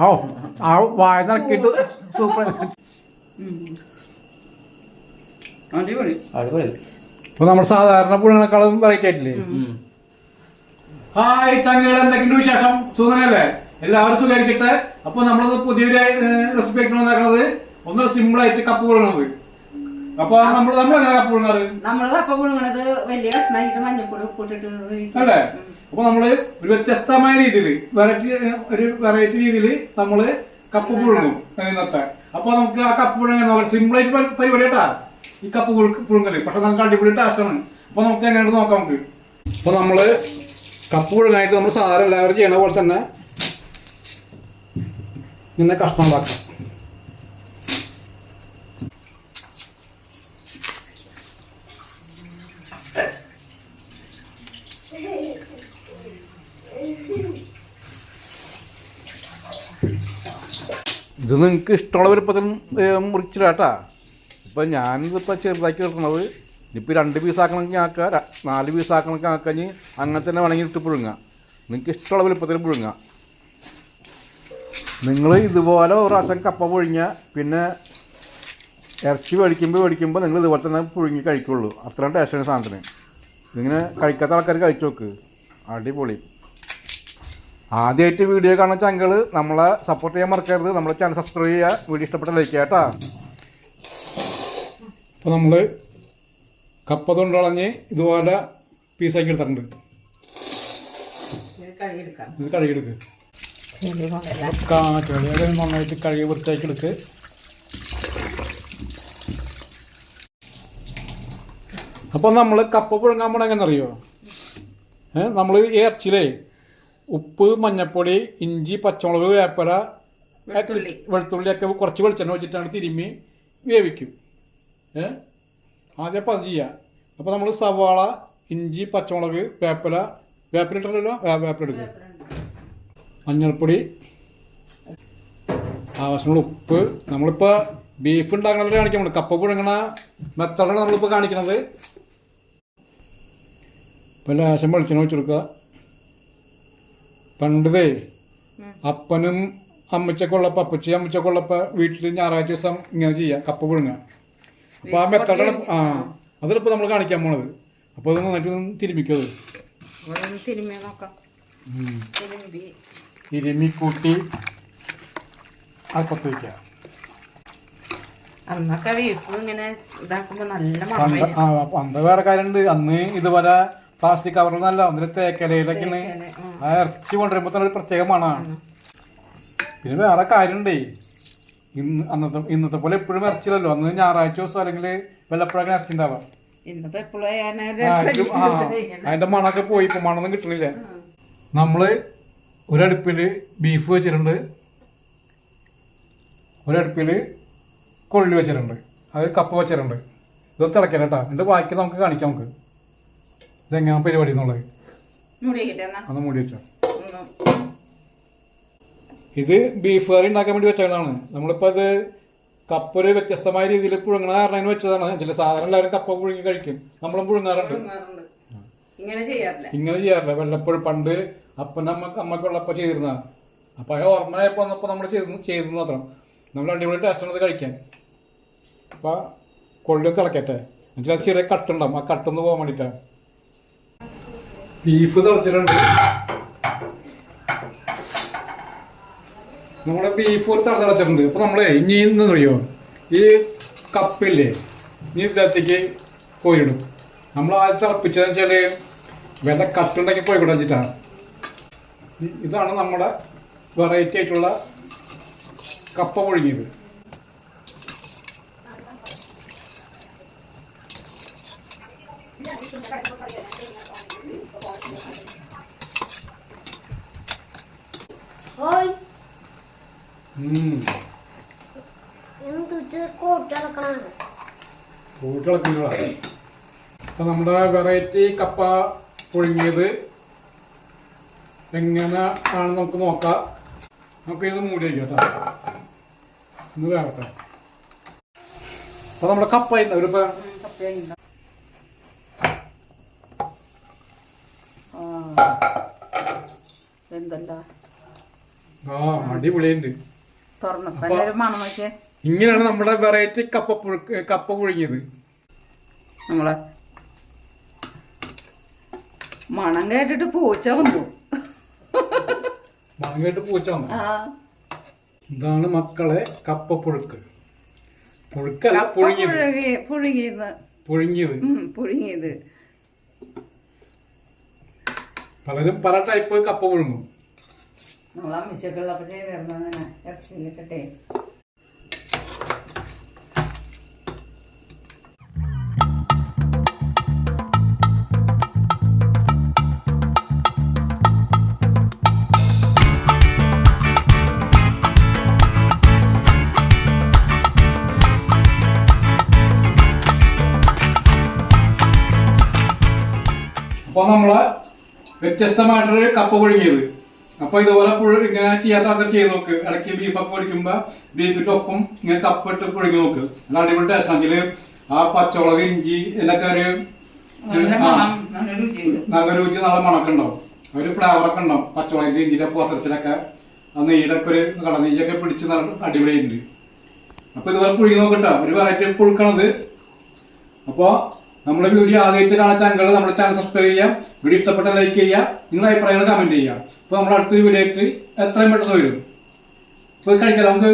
ഓ ആ വായ നടക്കിട്ട് സൂപ്പർ. അപ്പൊ നമ്മൾ സാധാരണ പുഴുങ്ങിനേക്കാളും വെറൈറ്റി ആയിട്ടില്ലേ? ഹായ് ചങ്ങകൾ, എന്തൊക്കെയുണ്ട് വിശേഷം? സുഖനല്ലേ? എല്ലാവരും സുഖമായിരിക്കട്ടെ. അപ്പൊ നമ്മളത് പുതിയൊരു റെസിപ്പി ആയിട്ടാണ് ഉണ്ടാക്കുന്നത്. ഒന്ന് സിമ്പിൾ ആയിട്ട് കപ്പ് പുഴുങ്ങുന്നത്. അപ്പൊ നമ്മളെങ്ങനെ കപ്പ് പുഴുങ്ങാറ്? നമ്മള് കപ്പ പുഴുങ്ങണത് വലിയ കഷ്ണായിട്ട് മഞ്ഞപ്പൊടി ഉപ്പിട്ടിട്ട് അല്ലേ? അപ്പൊ നമ്മള് ഒരു വ്യത്യസ്തമായ രീതിയിൽ വെറൈറ്റി രീതിയിൽ നമ്മള് കപ്പ് പുഴുങ്ങും ഇന്നത്തെ. അപ്പൊ നമുക്ക് ആ കപ്പ് പുഴുങ്ങാൻ സിമ്പിൾ ആയിട്ട് പരിപാടി കേട്ടാ ഈ കപ്പ് പുഴുങ്ങല്. പക്ഷെ നമുക്ക് അടിപൊളി ടേസ്റ്റ് ആണ്. അപ്പൊ നമുക്ക് എങ്ങനെയാണ് നോക്കാം നമുക്ക്. അപ്പൊ നമ്മള് കപ്പ് പുഴുങ്ങാനായിട്ട് നമ്മൾ സാധാരണ എല്ലാവരും ചെയ്യണ പോലെ തന്നെ ഇങ്ങനെ കഷ്ണം ഉണ്ടാക്കാം. ഇത് നിങ്ങൾക്ക് ഇഷ്ടമുള്ള വലുപ്പത്തിൽ മുറിച്ചില്ല കേട്ടാ. ഇപ്പം ഞാനിതിപ്പോൾ ചെറുതാക്കി കിട്ടണത്. ഇനിയിപ്പോൾ 2 പീസാക്കണമെങ്കിൽ ആക്കുക, 4 പീസാക്കണമെങ്കിൽ ആക്കഞ്ഞ് അങ്ങനെ തന്നെ വേണമെങ്കിൽ ഇട്ട് പുഴുങ്ങാം. നിങ്ങൾക്ക് ഇഷ്ടമുള്ള വലുപ്പത്തിൽ പുഴുങ്ങാം. നിങ്ങൾ ഇതുപോലെ ഒരു പ്രാവശ്യം കപ്പ പുഴുങ്ങിയാൽ പിന്നെ ഇറച്ചി മേടിക്കുമ്പോൾ നിങ്ങൾ ഇതുപോലെ തന്നെ പുഴുങ്ങി കഴിക്കുള്ളൂ. അത്രയും ടേസ്റ്റാണ് സാധനത്തിന്. ഇതിങ്ങനെ കഴിക്കാത്ത ആൾക്കാർ കഴിച്ചു നോക്ക്, അടിപൊളി. ആദ്യമായിട്ട് വീഡിയോ കാണുന്ന ചങ്കൾ നമ്മളെ സപ്പോർട്ട് ചെയ്യാൻ മറക്കരുത്. നമ്മളെ ചാനൽ സബ്സ്ക്രൈബ് ചെയ്യുക, വീഡിയോ ഇഷ്ടപ്പെട്ട ലൈക്ക് ചെയ്യുക കേട്ടോ. അപ്പോൾ നമ്മൾ കപ്പ തൊണ്ടളഞ്ഞ് ഇതുപോലെ പീസാക്കി എടുത്തിട്ടുണ്ട്. ഇത് കഴുകിയെടുക്ക്. നന്നായിട്ട് കഴുകി വൃത്തിയാക്കി എടുക്ക്. അപ്പോൾ നമ്മൾ കപ്പ പുഴുങ്ങാൻ പോണ എങ്ങനെയെന്നറിയോ? നമ്മൾ ഈ ഇറച്ചിയിലേ ഉപ്പ്, മഞ്ഞപ്പൊടി, ഇഞ്ചി, പച്ചമുളക്, വേപ്പര, വെളുത്തുള്ളിയൊക്കെ കുറച്ച് വെളിച്ചെണ്ണ വെച്ചിട്ടാണ് തിരുമ്മി വേവിക്കും. ആദ്യം അപ്പം അത് ചെയ്യുക. അപ്പോൾ നമ്മൾ സവാള, ഇഞ്ചി, പച്ചമുളക്, വേപ്പില ഇട്ടല്ലോ, വേപ്പില എടുക്കുക. മഞ്ഞൾപ്പൊടി, ആവശ്യമുള്ള ഉപ്പ്. നമ്മളിപ്പോൾ ബീഫ് ഉണ്ടാക്കണത് കാണിക്കാൻ, കപ്പ പുഴുങ്ങണ മെത്തഡാണ് നമ്മളിപ്പോൾ കാണിക്കണത്. ഇപ്പോൾ ലേശം വെളിച്ചെണ്ണ വെച്ച് കൊടുക്കുക. പണ്ടതേ അപ്പനും അമ്മച്ചൊക്കെ ഉള്ളപ്പോൾ, അമ്മച്ചൊക്കെ ഉള്ളപ്പോൾ വീട്ടിൽ ഞായറാഴ്ച ദിവസം ഇങ്ങനെ ചെയ്യാം, കപ്പ പുഴുങ്ങുക. അപ്പോൾ ആ മെത്തഡാണ് അതിലിപ്പോൾ നമ്മൾ കാണിക്കാൻ പോണത്. അപ്പോൾ അത് നന്നായിട്ട് തിരുമ്മിക്കത്, തിരുമ്മി കൂട്ടി അടുപ്പത്ത് വയ്ക്കുക. അന്ന് വേറെ കാര്യമുണ്ട്. അന്ന് ഇതുപോലെ പ്ലാസ്റ്റിക് കവറിൽ നല്ല ഒന്നിന് തേക്കലയിലൊക്കെയാണ് ആ ഇറച്ചി കൊണ്ടുവരുമ്പോൾ തന്നെ ഒരു പ്രത്യേക മണമാണ്. പിന്നെ വേറെ കാര്യമുണ്ടേ, ഇന്നത്തെ പോലെ എപ്പോഴും ഇറച്ചില്ലല്ലോ. അന്ന് ഞായറാഴ്ച ദിവസം അല്ലെങ്കിൽ വല്ലപ്പോഴൊക്കെ ഇറച്ചി ഉണ്ടാവാം. അതിന്റെ മണമൊക്കെ പോയി, ഇപ്പൊ മണമൊന്നും കിട്ടണില്ല. നമ്മള് ഒരടുപ്പില് ബീഫ് വെച്ചിട്ടുണ്ട്, ഒരടുപ്പില് കൊള്ളി വെച്ചിട്ടുണ്ട്, അത് കപ്പ വെച്ചിട്ടുണ്ട്. ഇതൊന്ന് തിളയ്ക്കാം കേട്ടോ. എന്നിട്ട് ബാക്കി നമുക്ക് കാണിക്കാം. നമുക്ക് ഇതെങ്ങനെയാണ് പരിപാടി എന്നുള്ളത് ഒന്ന് മൂടി വെച്ചോ. ഇത് ബീഫ് കറി ഉണ്ടാക്കാൻ വേണ്ടി വെച്ചതാണ്. നമ്മളിപ്പോൾ അത് കപ്പ ഒരു വ്യത്യസ്തമായ രീതിയിൽ പുഴുങ്ങണ കാരണം വെച്ചതാണ്. ചില സാധാരണ എല്ലാവരും കപ്പ പുഴുങ്ങി കഴിക്കും, നമ്മളും പുഴുങ്ങാറുണ്ട്. ഇങ്ങനെ ചെയ്യാറില്ല. വല്ലപ്പോഴും പണ്ട് അമ്മക്കുള്ളപ്പോൾ ചെയ്തിരുന്നതാണ്. അപ്പോൾ അത് ഓർമ്മയായപ്പോൾ വന്നപ്പോൾ നമ്മൾ ചെയ്തു മാത്രം. നമ്മൾ അടിപൊളി ടേസ്റ്റാണ് അത് കഴിക്കാൻ. അപ്പോൾ കൊള്ളി തിളക്കട്ടെ. എന്നുവെച്ചാൽ ചെറിയ കട്ടുണ്ടാവും, ആ കട്ടൊന്ന് പോകാൻ വേണ്ടിയിട്ടാണ്. ബീഫ് തിളച്ചിട്ടുണ്ട്. നമ്മുടെ ബീഫ് ഒരു തിളച്ചിട്ടുണ്ട്. അപ്പോൾ നമ്മളെ ഇനി എന്നറിയോ, ഈ കപ്പില്ലേ ഇനി ഇതിനകത്തേക്ക് കോരിടും. നമ്മൾ ആദ്യം തിളപ്പിച്ചതെന്ന് വെച്ചാൽ വില കട്ടുണ്ടാക്കി കോഴിക്കോട്ടെ വെച്ചിട്ടാണ്. ഇതാണ് നമ്മുടെ വെറൈറ്റി ആയിട്ടുള്ള കപ്പ പുഴുങ്ങിയത്. അപ്പൊ നമ്മുടെ വെറൈറ്റി കപ്പ പുഴുങ്ങിയത് എങ്ങനെ ആണ് നമുക്ക് നോക്കാം. നമുക്ക് ഇത് മൂടി വയ്ക്കാം കേട്ടോ, ഒന്ന് വേവട്ടെ. അപ്പൊ നമ്മുടെ കപ്പ ആ അടിപൊളിയുണ്ട്. തുറന്നപ്പോ ഒരു മണം നോക്കിയേ. ഇങ്ങനെയാണ് നമ്മുടെ വെറൈറ്റി കപ്പ പുഴുങ്ങിയത്. നമ്മളെ മണം കേട്ടിട്ട് പൂച്ച വന്നു. മണം കേട്ട് പൂച്ച വന്നു. ഇതാണ് മക്കളെ കപ്പ പുഴുക്ക്. പുഴുക്കല്ല, പുഴുങ്ങിയത്. പലരും പല ടൈപ്പ് കപ്പ പുഴുങ്ങും. നമ്മൾ അമ്മച്ചൊക്കെയുള്ളപ്പോ ചെയ്തിരുന്നു അങ്ങനെ ഇറച്ചിയിലിട്ടെ. അപ്പൊ നമ്മളെ വ്യത്യസ്തമായിട്ടൊരു കപ്പ പുഴുങ്ങിയത്. അപ്പൊ ഇതുപോലെ ഇങ്ങനെ ചെയ്യാത്ത ആൾക്കാർ ചെയ്ത് നോക്ക്. ഇടയ്ക്ക് ബീഫൊക്കെ പൊടിക്കുമ്പോ ബീഫിന്റെ ഒപ്പം ഇങ്ങനെ കപ്പ ഇട്ട് പുഴുങ്ങി നോക്ക്. നല്ല അടിപൊളി ടേസ്റ്റ് ആണെങ്കിൽ ആ പച്ചമുളക്, ഇഞ്ചി എന്നൊക്കെ ഒരു നല്ല രുചി, നല്ല മണക്കം ഉണ്ടാവും. ഒരു ഫ്ലേവർ ഒക്കെ ഉണ്ടാവും. പച്ചമുളകിന്റെ ഇഞ്ചിയുടെ പോസറച്ചിലൊക്കെ ആ നെയ്യിലൊക്കെ ഒരു കടനെയ്യൊക്കെ പിടിച്ച് നല്ല അടിപൊളിയുണ്ട്. അപ്പൊ ഇതുപോലെ പുഴുങ്ങി നോക്കട്ടോ. ഒരു വെറൈറ്റി പുഴുക്കണത്. അപ്പൊ നമ്മുടെ വീഡിയോ ആദ്യമായിട്ട് കാണാൻ ചാനൽ നമ്മുടെ ചാനൽ സബ്സ്ക്രൈബ് ചെയ്യാം. വീഡിയോ ഇഷ്ടപ്പെട്ട ലൈക്ക് ചെയ്യുക. നിങ്ങളുടെ അഭിപ്രായങ്ങൾ കമന്റ് ചെയ്യുക. അപ്പൊ നമ്മൾ അടുത്തൊരു വീഡിയോ ആയിട്ട് എത്രയും പെട്ടെന്ന് വരും. കഴിക്കാം നമുക്ക്.